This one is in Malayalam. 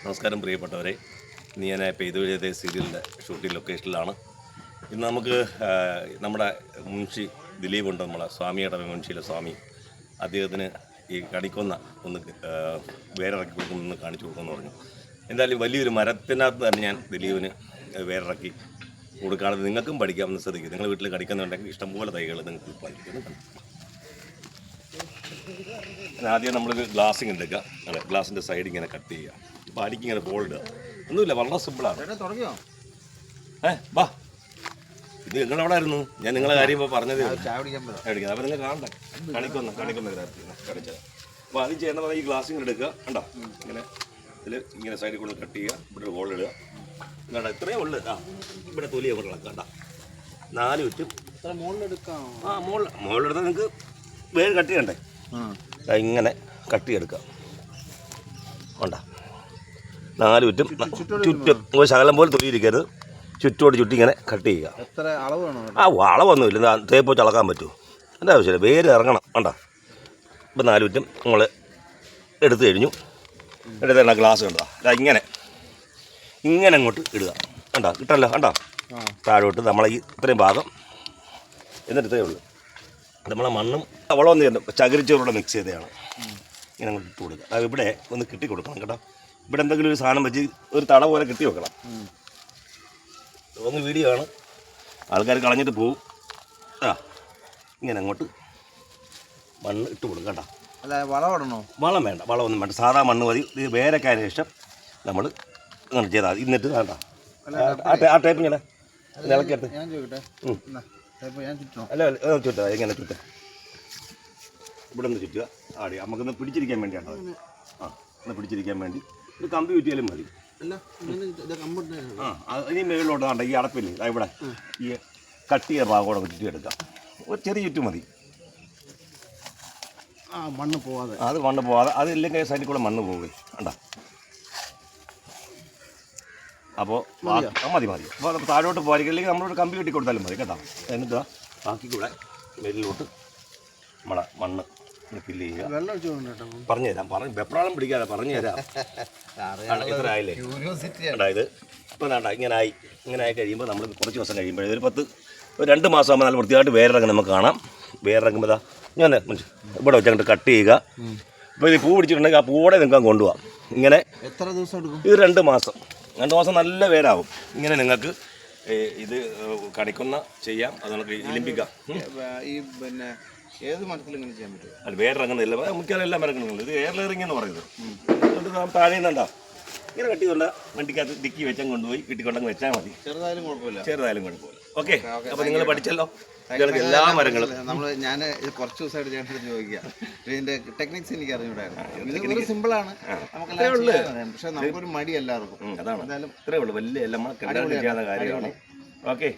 നമസ്കാരം പ്രിയപ്പെട്ടവരെ. ഇന്ന് ഞാൻ പെയ്തുവീഴത്തെ സീരിയലിൻ്റെ ഷൂട്ടിംഗ് ലൊക്കേഷനിലാണ്. ഇന്ന് നമുക്ക് നമ്മുടെ മുൻഷി ദിലീപ് ഉണ്ട്, നമ്മളെ സ്വാമിയുടെ മുൻഷിയിലെ സ്വാമി. അദ്ദേഹത്തിന് ഈ കണിക്കൊന്ന ഒന്ന് വേരിറക്കി കൊടുക്കുമെന്ന് കാണിച്ചു കൊടുക്കുമെന്ന് പറഞ്ഞു. എന്തായാലും വലിയൊരു മരത്തിനകത്ത് തന്നെ ഞാൻ ദിലീപിന് വേരിറക്കി കൊടുക്കുകയാണെന്ന് നിങ്ങൾക്കും പഠിക്കാമെന്ന് ശ്രദ്ധിക്കും. നിങ്ങൾ വീട്ടിൽ കണിക്കുന്നുണ്ടെങ്കിൽ ഇഷ്ടംപോലെ തൈകൾ നിങ്ങൾക്ക് പഠിക്കുന്നു. ആദ്യം നമ്മളൊരു ഗ്ലാസ്സിങ് എടുക്കുക. അതെ, ഗ്ലാസിൻ്റെ സൈഡ് ഇങ്ങനെ കട്ട് ചെയ്യുക. അപ്പോൾ അടിക്ക് ഇങ്ങനെ ബോൾ ഇടുക. ഒന്നുമില്ല, വളരെ സിമ്പിളാണ്. വാ, ഇത് നിങ്ങളവിടെ ആയിരുന്നു. ഞാൻ നിങ്ങളെ കാര്യം ഇപ്പോൾ പറഞ്ഞത് അടിക്കുന്നത്. അപ്പോൾ നിങ്ങൾ കാണണ്ടേ, കണിക്കൊന്ന കണിച്ചത്. അപ്പോൾ ആദ്യം ചെയ്യേണ്ടത് ഈ ഗ്ലാസ്സിങ് എടുക്കുക. കണ്ടോ, ഇങ്ങനെ ഇതിൽ ഇങ്ങനെ സൈഡിൽ കൊണ്ട് കട്ട് ചെയ്യുക. ഇവിടെ ഒരു ബോൾ ഇടുക. കണ്ട ഇത്രയേ ഉള്ളു. ഇവിടെ തൊലിയെ കൊണ്ട് കണ്ട 4 ചുറ്റും മുകളിലെടുക്കാം. മുകളിലെടുത്താൽ നിങ്ങൾക്ക് വേഗം കട്ട് ചെയ്യണ്ടേ. ഇങ്ങനെ കട്ട് ചെയ്തെടുക്കാം. വേണ്ട 4 ചുറ്റും ഒരു ശകലം പോലെ തൊലിയിരിക്കരുത്. ചുറ്റോട് ചുറ്റി ഇങ്ങനെ കട്ട് ചെയ്യുക. അളവൊന്നുമില്ല, തേപ്പ് വെച്ച് അളക്കാൻ പറ്റുമോ? എൻ്റെ ആവശ്യമില്ല, വേര് ഇറങ്ങണം. വേണ്ട ഇപ്പം 4 ചുറ്റും നമ്മൾ എടുത്തു കഴിഞ്ഞു. എടുത്ത ഗ്ലാസ് കണ്ടോ, ഇങ്ങനെ അങ്ങോട്ട് ഇടുക. കണ്ടോ, കിട്ടല്ലോ. കണ്ടോ, താഴോട്ട് നമ്മളെ ഈ ഇത്രയും ഭാഗം. എന്നിട്ട് ഇത്രയേ ഉള്ളൂ. നമ്മളെ മണ്ണും വളമൊന്നും ചെയ്യണ്ട, ചകിരിച്ചോറൂടെ മിക്സ് ചെയ്തതാണ്. ഇങ്ങനെ അങ്ങോട്ട് ഇട്ട് കൊടുക്കുക. അത് ഇവിടെ ഒന്ന് കിട്ടി കൊടുക്കണം കേട്ടോ. ഇവിടെ എന്തെങ്കിലും ഒരു സാധനം വെച്ച് ഒരു തട പോലെ കിട്ടി വെക്കണം. ഒന്ന് വീഡിയോ ആണ്, ആൾക്കാർ കളഞ്ഞിട്ട് പോവും. ഇങ്ങനെ അങ്ങോട്ട് മണ്ണ് ഇട്ട് കൊടുക്കുക കേട്ടോ. അല്ല, വളമിടണോ? വളം വേണ്ട, വളമൊന്നും വേണ്ട. സാധാ മണ്ണ് മതി. ഇത് വേരക്കായതിനു ശേഷം നമ്മൾ അങ്ങനെ ചെയ്താൽ മതി. എന്നിട്ട് വേണ്ട ആ ടൈപ്പ് ഇങ്ങനെ ഇളക്കിയെടുത്ത് അല്ല ചുറ്റാ. ഇങ്ങനെ ചുറ്റാ, ഇവിടെ ഒന്ന് ചുറ്റുക. ആടി നമുക്കൊന്ന് പിടിച്ചിരിക്കാൻ വേണ്ടിയാണ്. ഒന്ന് പിടിച്ചിരിക്കാൻ വേണ്ടി ഒരു കമ്പി ചുറ്റിയാലും മതി. ഇനി മേളിലോട്ട് വേണ്ട, ഈ അടപ്പില്ലേ ഇവിടെ ഈ കട്ടിയ ഭാഗോടെ ചുറ്റിയെടുക്കാം. ഒരു ചെറിയ ചുറ്റും മതി. മണ്ണ് പോവാതെ, അത് മണ്ണ് പോവാതെ. അതില്ലെങ്കിൽ സൈഡിൽ കൂടെ മണ്ണ് പോവുകയും വേണ്ട. അപ്പോൾ മതി. അപ്പോൾ താഴോട്ട് പോകാതില്ലെങ്കിൽ നമ്മളൊരു കമ്പി കെട്ടി കൊടുത്താലും മതി കേട്ടോ. എന്നിട്ട് ബാക്കി കൂടെ മേലിലോട്ട് നമ്മളെ മണ്ണ് ഫില്ല് ചെയ്യുക. പറഞ്ഞുതരാം, വെപ്രാളം പിടിക്കാതെ പറഞ്ഞുതരാം. ഇത്ര ആയില്ലേ? അതായത് ഇപ്പോൾ വേണ്ട, ഇങ്ങനെ ആയി കഴിയുമ്പോൾ നമ്മൾ കുറച്ച് ദിവസം കഴിയുമ്പോൾ ഒരു 2 മാസം ആകുമ്പോൾ നല്ല വൃത്തിയായിട്ട് വേരിറങ്ങി നമുക്ക് കാണാം. വേരിറങ്ങുമ്പോൾ ഞാൻ ഇവിടെ വെച്ചങ്ങോട്ട് കട്ട് ചെയ്യുക. ഇപ്പോൾ ഇത് പൂ പിടിച്ചിട്ടുണ്ടെങ്കിൽ ആ പൂവോടെ നിങ്ങൾക്ക് കൊണ്ടുപോകാം. ഇങ്ങനെ എത്ര ദിവസം എടുക്കും? ഇത് 2 മാസം. 2 മാസം നല്ല വേരാവും. ഇങ്ങനെ നിങ്ങൾക്ക് ഇത് കണിക്കൊന്ന ചെയ്യാം. അത് നമുക്ക് ഇലിമ്പിക്കാം. ഈ പിന്നെ ഏത് മരത്തിൽ ഇങ്ങനെ ചെയ്യാൻ പറ്റും? അത് വേരിറങ്ങുന്നില്ല, മിക്കവാറും എല്ലാം ഇറങ്ങുന്നുള്ളൂ. ഇത് എയർലെറിങ് എന്ന് പറയുന്നത്. അതുകൊണ്ട് താഴെ നിന്നുണ്ടോ ഇങ്ങനെ കട്ടി കൊണ്ട് വണ്ടിക്കകത്ത് ദിക്കി വെച്ചാൽ കൊണ്ടുപോയി വീട്ടിക്കൊണ്ടങ്ങ് വെച്ചാൽ മതി. ചെറുതായാലും കുഴപ്പമില്ല. ഓക്കെ, അപ്പോൾ നിങ്ങൾ പഠിച്ചല്ലോ എല്ലാ മരങ്ങളും. ഞാൻ കുറച്ച് ദിവസമായിട്ട് ചേട്ടൻ ചോദിക്കുക, ഇതിന്റെ ടെക്നിക്സ് എനിക്ക് അറിഞ്ഞൂടായിരുന്നു. ഇത് സിമ്പിളാണ്, പക്ഷെ നമുക്കൊരു മടി എല്ലാവർക്കും. അതാണ്, ഇത്രയേ ഉള്ളൂ. വലിയ എല്ലാം ചെയ്യാത്ത കാര്യമാണ്. ഓക്കെ.